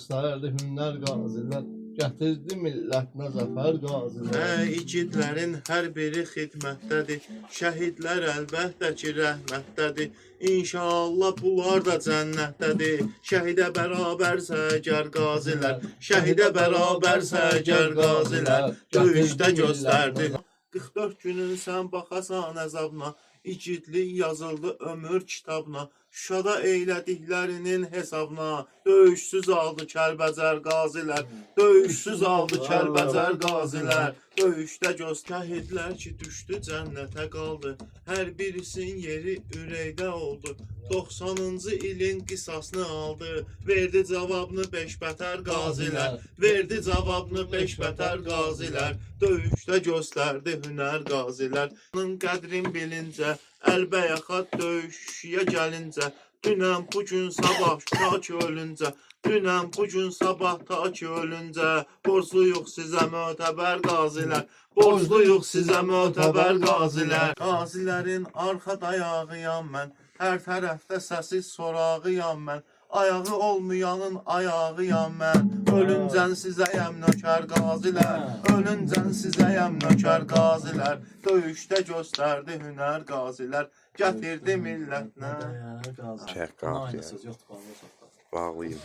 göstərdi hünər qazilər, gətirdi millətinə zəfər qazilər. İgidlərin hər biri xidmətdədir, şəhidlər əlbəttə ki rəhmətdədir. İnşallah bunlar da cənnətdədir, şəhidə bərabərsə əgər qazilər, şəhidə bərabərsə əgər qazilər, döyüşdə göstərdi. 44 günün sən baxasan əzabına, igidlik yazıldı ömür kitabına. Şuşada eylədiklərinin hesabına, döyüşsüz aldı Kəlbəcər qazilər, döyüşsüz aldı Kəlbəcər qazilər. Döyüşdə şəhidlər ki düşdü cənnətə qaldı, hər birisinin yeri ürəkdə oldu. 90-cı ilin qisasını aldı, verdi cavabını beş bətər qazilər, verdi cavabını beş bətər qazilər. Döyüşdə göstərdi hünər qazilər. Onun qədrin bilincə, əlbəyaxat döyüşüyə gəlincə, dünən bugün sabah ta ki ölüncə, dünən bugün sabah ta ki ölüncə, borcluyuq sizə mötəbər qazilər, borcluyuq sizə mötəbər qazilər. Qazilərin arxa dayağıyam mən, hər tərəfdə səssiz sorağıyam mən, ayağı olmayanın ayağıyam mən. Ölüncən sizəyəm nökər qazilər, ölüncən sizəyəm nökər qazilər. Döyüşdə göstərdi hünər qazilər, gətirdi millətinə. Çək qafiyə. Bağlayayım.